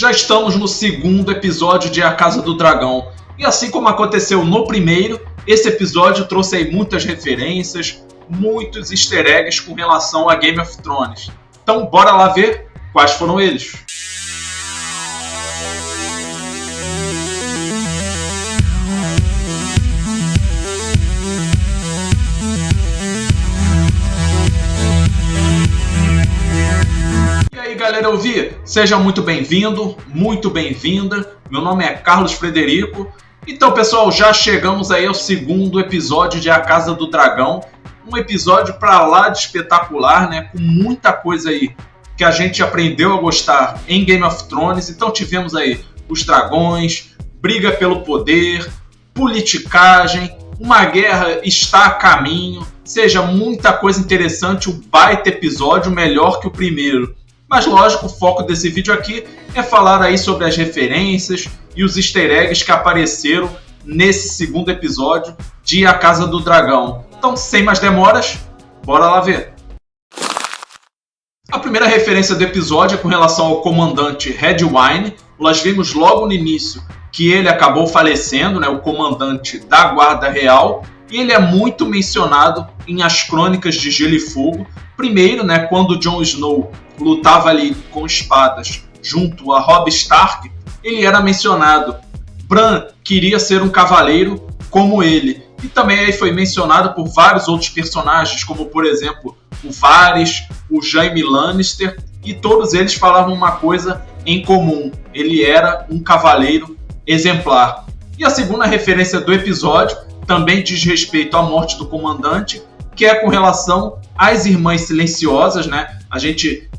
Já estamos no segundo episódio de A Casa do Dragão. E assim como aconteceu no primeiro, esse episódio trouxe aí muitas referências, muitos easter eggs com relação a Game of Thrones. Então bora lá ver quais foram eles. Galera, ouvir, seja muito bem-vindo, muito bem-vinda. Meu nome é Carlos Frederico. Então, pessoal, já chegamos aí ao segundo episódio de A Casa do Dragão. Um episódio pra lá de espetacular, né? Com muita coisa aí que a gente aprendeu a gostar em Game of Thrones. Então tivemos aí os dragões, briga pelo poder, politicagem, uma guerra está a caminho. Seja muita coisa interessante, um baita episódio, melhor que o primeiro. Mas lógico, o foco desse vídeo aqui é falar aí sobre as referências e os easter eggs que apareceram nesse segundo episódio de A Casa do Dragão. Então, sem mais demoras, bora lá ver. A primeira referência do episódio é com relação ao comandante Redwyne. Nós vimos logo no início que ele acabou falecendo, né, o comandante da Guarda Real, e ele é muito mencionado em As Crônicas de Gelo e Fogo. Primeiro, né, quando Jon Snow lutava ali com espadas junto a Robb Stark, ele era mencionado. Bran queria ser um cavaleiro como ele. E também aí foi mencionado por vários outros personagens, como por exemplo o Varys, o Jaime Lannister, e todos eles falavam uma coisa em comum: ele era um cavaleiro exemplar. E a segunda referência do episódio também diz respeito à morte do comandante, que é com relação às Irmãs Silenciosas, né? A gente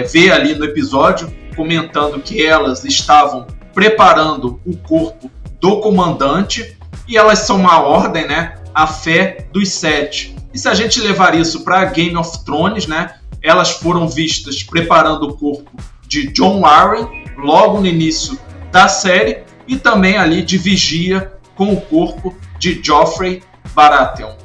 vê ali no episódio comentando que elas estavam preparando o corpo do comandante e elas são uma ordem, né? A Fé dos Sete. E se a gente levar isso para Game of Thrones, né? Elas foram vistas preparando o corpo de Jon Arryn logo no início da série e também ali de vigia com o corpo de Joffrey Baratheon.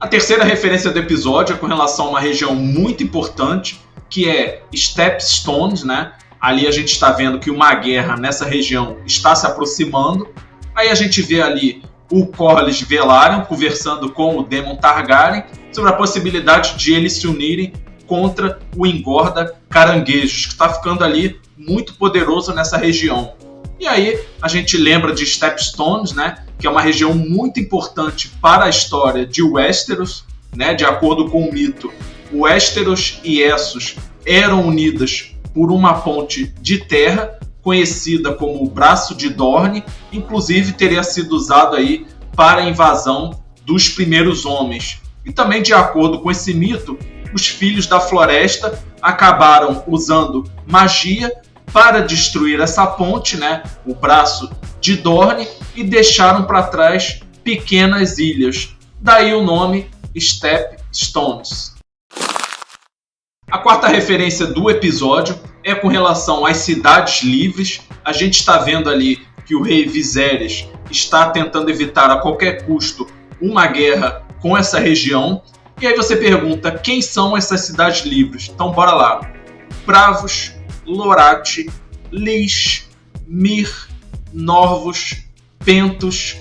A terceira referência do episódio é com relação a uma região muito importante, que é Stepstones, né? Ali a gente está vendo que uma guerra nessa região está se aproximando. Aí a gente vê ali o Corlys Velaryon conversando com o Daemon Targaryen sobre a possibilidade de eles se unirem contra o Engorda Caranguejos, que está ficando ali muito poderoso nessa região. E aí a gente lembra de Stepstones, né, que é uma região muito importante para a história de Westeros, né? De acordo com o mito, Westeros e Essos eram unidas por uma ponte de terra conhecida como o Braço de Dorne, inclusive teria sido usado aí para a invasão dos primeiros homens. E também de acordo com esse mito, os Filhos da Floresta acabaram usando magia para destruir essa ponte, né, o Braço de Dorne, e deixaram para trás pequenas ilhas. Daí o nome Stepstones. A quarta referência do episódio é com relação às cidades livres. A gente está vendo ali que o rei Viserys está tentando evitar a qualquer custo uma guerra com essa região. E aí você pergunta, quem são essas cidades livres? Então bora lá. Braavos, Lorath, Lys, Myr, Norvos, Pentos,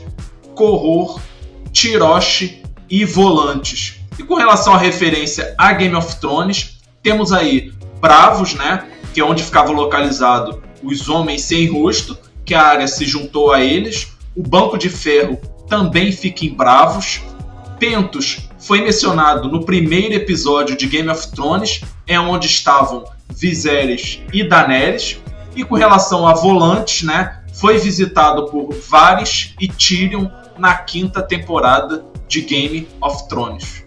Corror, Tyrosh e Volantes. E com relação à referência a Game of Thrones, temos aí Braavos, né, que é onde ficava localizado os Homens Sem Rosto, que a área se juntou a eles. O Banco de Ferro também fica em Braavos. Pentos foi mencionado no primeiro episódio de Game of Thrones, é onde estavam Viserys e Daenerys. E com relação a Volantes, né, foi visitado por Varys e Tyrion na quinta temporada de Game of Thrones.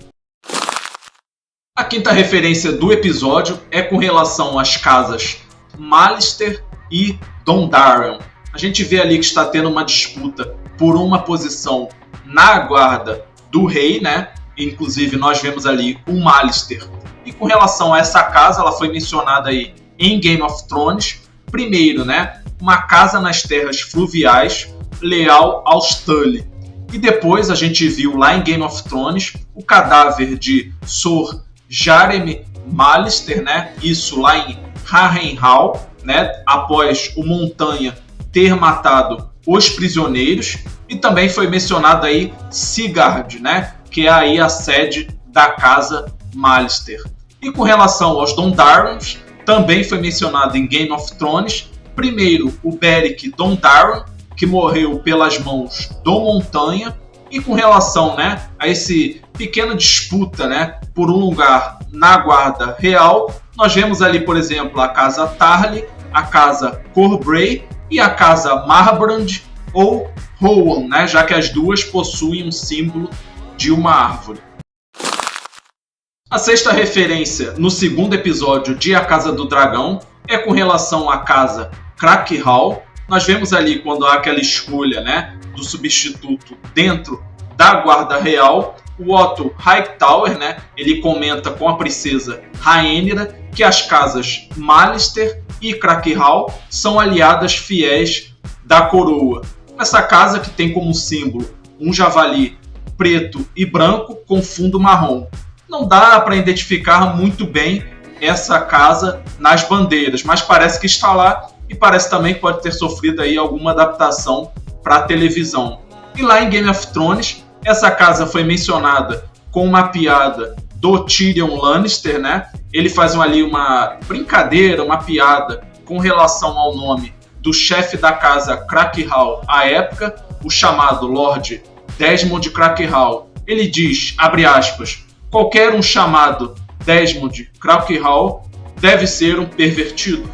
A quinta referência do episódio é com relação às casas Mallister e Dondarrion. A gente vê ali que está tendo uma disputa por uma posição na guarda do rei, né? Inclusive nós vemos ali o Mallister. E com relação a essa casa, ela foi mencionada aí em Game of Thrones. Primeiro, né, uma casa nas terras fluviais, leal aos Tully. E depois a gente viu lá em Game of Thrones o cadáver de Sor Jaremy Mallister, né, isso lá em Harrenhal. né, após o Montanha ter matado os prisioneiros. E também foi mencionado aí Sigard, né, que é aí a sede da casa Mallister. E com relação aos Dondarrons, também foi mencionado em Game of Thrones, primeiro o Beric Dondarron, que morreu pelas mãos do Montanha. E com relação, né, a esse pequena disputa, né, por um lugar na guarda real, nós vemos ali, por exemplo, a casa Tarly, a casa Corbray e a casa Marbrand ou Rowan, né, já que as duas possuem um símbolo de uma árvore. A sexta referência no segundo episódio de A Casa do Dragão é com relação à casa Crackhall. Nós vemos ali quando há aquela escolha, né, do substituto dentro da guarda real, o Otto Hightower, né, ele comenta com a princesa Rhaenyra que as casas Mallister e Crackhall são aliadas fiéis da coroa. Essa casa que tem como símbolo um javali preto e branco com fundo marrom. Não dá para identificar muito bem essa casa nas bandeiras, mas parece que está lá e parece também que pode ter sofrido aí alguma adaptação para a televisão. E lá em Game of Thrones, essa casa foi mencionada com uma piada do Tyrion Lannister, né? Ele faz ali uma brincadeira, uma piada com relação ao nome do chefe da casa Crackhall à época, o chamado Lord Desmond Crackhall. Ele diz, abre aspas, qualquer um chamado Desmond Crackhall deve ser um pervertido.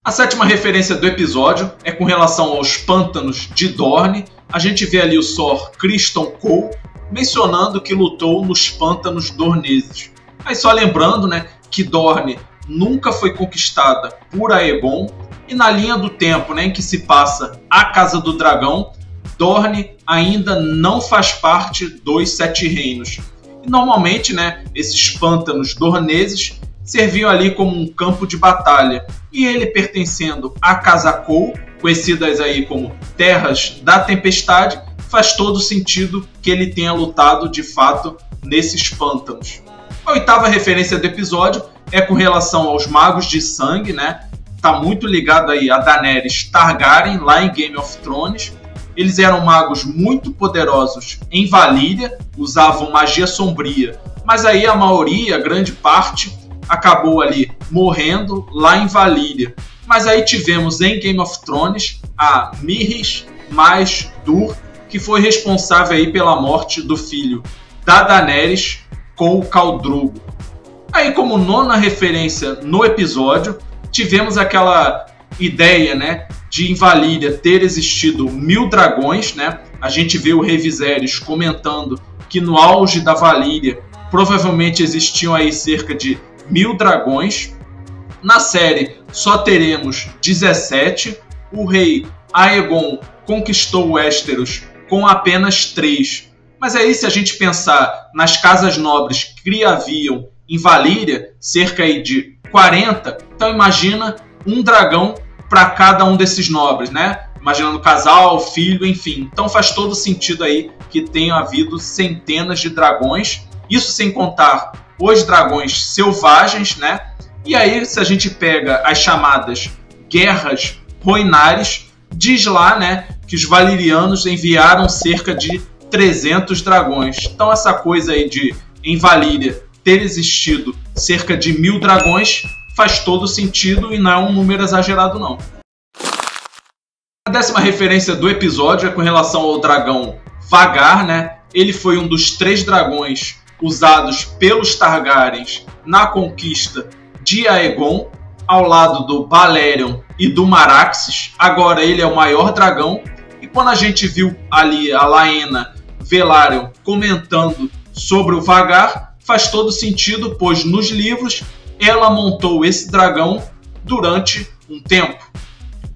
A sétima referência do episódio é com relação aos pântanos de Dorne. A gente vê ali o Sor Criston Cole mencionando que lutou nos pântanos dorneses. Aí só lembrando, né, que Dorne nunca foi conquistada por Aegon e na linha do tempo, né, em que se passa a Casa do Dragão, Dorne ainda não faz parte dos Sete Reinos. E normalmente, né, esses pântanos dorneses serviam ali como um campo de batalha. E ele pertencendo à Casa Cole, conhecidas aí como Terras da Tempestade, faz todo sentido que ele tenha lutado de fato nesses pântanos. A oitava referência do episódio é com relação aos Magos de Sangue, né? Tá muito ligado aí a Daenerys Targaryen lá em Game of Thrones. Eles eram magos muito poderosos em Valíria, usavam magia sombria, mas aí a maioria, a grande parte, acabou ali morrendo lá em Valíria. Mas aí tivemos em Game of Thrones a Myrrys mais Dur, que foi responsável aí pela morte do filho da Daenerys com o Khal Drogo. Aí como nona referência no episódio, tivemos aquela ideia, né, de em Valíria ter existido 1000 dragões, né? A gente vê o Rei Viserys comentando que no auge da Valíria provavelmente existiam aí cerca de 1000 dragões. Na série só teremos 17. O rei Aegon conquistou Westeros com apenas 3. Mas aí se a gente pensar nas casas nobres que haviam em Valíria, cerca aí de 40, então imagina um dragão para cada um desses nobres, né? Imaginando casal, filho, enfim. Então faz todo sentido aí que tenha havido centenas de dragões. Isso sem contar os dragões selvagens, né? E aí, se a gente pega as chamadas guerras Rhoynares, diz lá, né, que os valirianos enviaram cerca de 300 dragões. Então essa coisa aí de, em Valíria, ter existido cerca de 1000 dragões faz todo sentido e não é um número exagerado, não. A décima referência do episódio é com relação ao dragão Vhagar, né? Ele foi um dos 3 dragões usados pelos Targaryens na conquista de Aegon, ao lado do Balerion e do Meraxes. Agora ele é o maior dragão. E quando a gente viu ali a Laena Velaryon comentando sobre o Vhagar, faz todo sentido, pois nos livros ela montou esse dragão durante um tempo.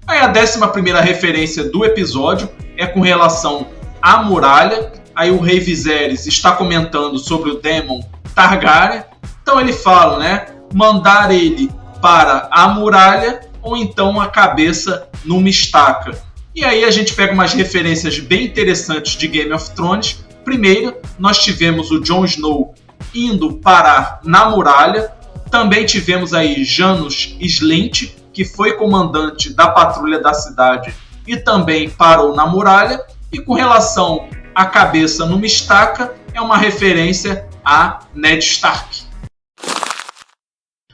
Aí a 11ª referência do episódio é com relação à muralha. Aí o Rei Viserys está comentando sobre o Daemon Targaryen. Então ele fala, né, mandar ele para a muralha ou então a cabeça numa estaca. E aí a gente pega umas referências bem interessantes de Game of Thrones. Primeiro, nós tivemos o Jon Snow indo parar na muralha. Também tivemos aí Janos Slint, que foi comandante da patrulha da cidade e também parou na muralha. E com relação à cabeça numa estaca, é uma referência a Ned Stark.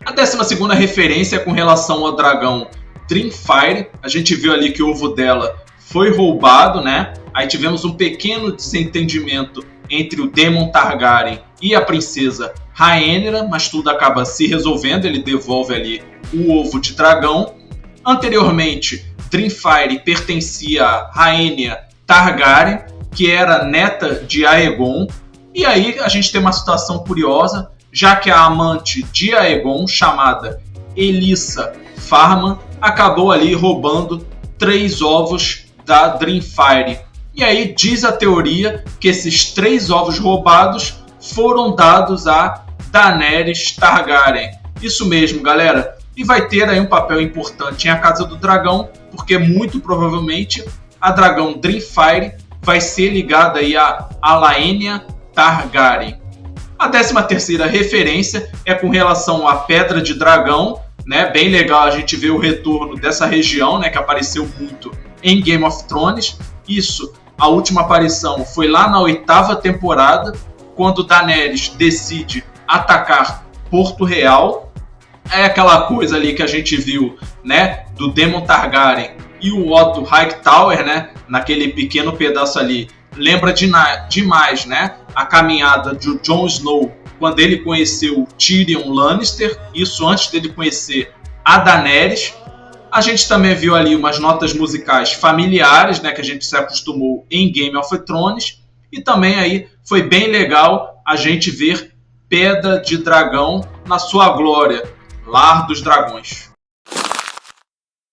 A 12ª referência é com relação ao dragão Dreamfire. A gente viu ali que o ovo dela foi roubado, né? Aí tivemos um pequeno desentendimento entre o Daemon Targaryen e a princesa Rhaenyra, mas tudo acaba se resolvendo, ele devolve ali o ovo de dragão. Anteriormente, Dreamfire pertencia a Rhaenyra Targaryen, que era neta de Aegon. E aí a gente tem uma situação curiosa, já que a amante de Aegon, chamada Elissa Farman, acabou ali roubando 3 ovos da Dreamfire. E aí diz a teoria que esses 3 ovos roubados foram dados a Daenerys Targaryen. Isso mesmo, galera. E vai ter aí um papel importante em A Casa do Dragão, porque muito provavelmente a dragão Dreamfire vai ser ligada aí a Laenna Targaryen. A 13ª referência é com relação à Pedra de Dragão, né? Bem legal a gente ver o retorno dessa região, né? Que apareceu muito em Game of Thrones. Isso, a última aparição foi lá na 8ª temporada, quando Daenerys decide atacar Porto Real. É aquela coisa ali que a gente viu, né? Do Daemon Targaryen e o Otto Hightower, né? Naquele pequeno pedaço ali. Lembra demais, né? A caminhada de Jon Snow quando ele conheceu Tyrion Lannister, isso antes dele conhecer a Daenerys. A gente também viu ali umas notas musicais familiares, né, que a gente se acostumou em Game of Thrones. E também aí foi bem legal a gente ver Pedra de Dragão na sua glória, Lar dos Dragões.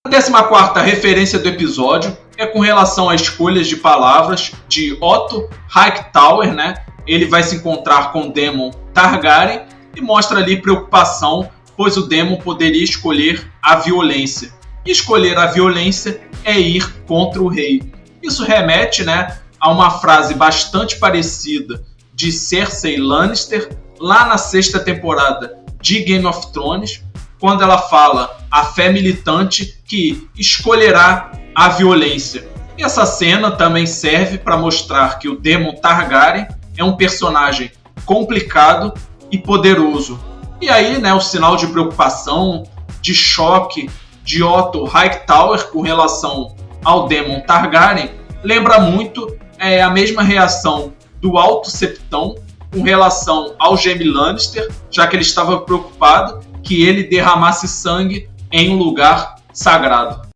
A 14ª referência do episódio é com relação a escolhas de palavras de Otto Hightower, né? Ele vai se encontrar com Daemon Targaryen e mostra ali preocupação, pois o Daemon poderia escolher a violência. E escolher a violência é ir contra o rei. Isso remete, né, a uma frase bastante parecida de Cersei Lannister lá na 6ª temporada de Game of Thrones, quando ela fala a fé militante que escolherá a violência. E essa cena também serve para mostrar que o Daemon Targaryen é um personagem complicado e poderoso. E aí, né, o sinal de preocupação, de choque de Otto Hightower com relação ao Daemon Targaryen lembra muito a mesma reação do Alto Septão com relação ao Jaime Lannister, já que ele estava preocupado que ele derramasse sangue em um lugar sagrado.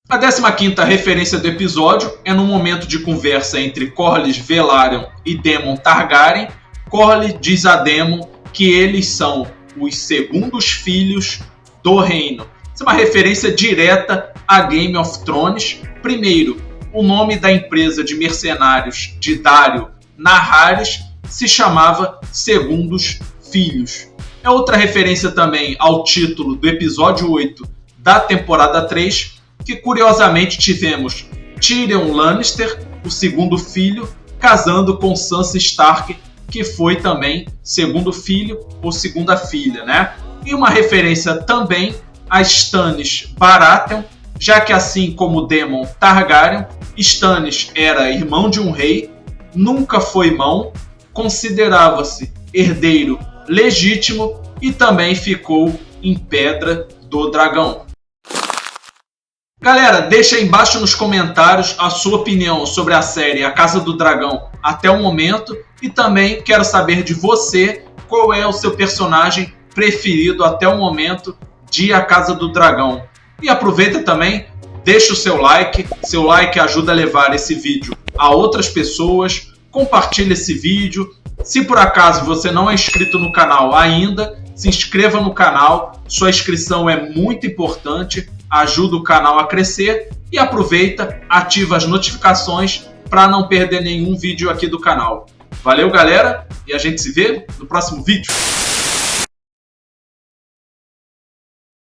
A 15ª referência do episódio é no momento de conversa entre Corlys Velaryon e Daemon Targaryen. Corlys diz a Daemon que eles são os segundos filhos do reino. Isso é uma referência direta a Game of Thrones. Primeiro, o nome da empresa de mercenários de Daario Naharis se chamava Segundos Filhos. É outra referência também ao título do episódio 8 da temporada 3, que curiosamente tivemos Tyrion Lannister, o segundo filho, casando com Sansa Stark, que foi também segundo filho ou segunda filha, né? E uma referência também a Stannis Baratheon, já que assim como Daemon Targaryen, Stannis era irmão de um rei, nunca foi mão, considerava-se herdeiro legítimo e também ficou em Pedra do Dragão. Galera, deixa aí embaixo nos comentários a sua opinião sobre a série A Casa do Dragão até o momento e também quero saber de você qual é o seu personagem preferido até o momento de A Casa do Dragão. E aproveita também, deixa o seu like ajuda a levar esse vídeo a outras pessoas, compartilha esse vídeo. Se por acaso você não é inscrito no canal ainda, se inscreva no canal, sua inscrição é muito importante, ajuda o canal a crescer e aproveita, ativa as notificações para não perder nenhum vídeo aqui do canal. Valeu, galera, e a gente se vê no próximo vídeo.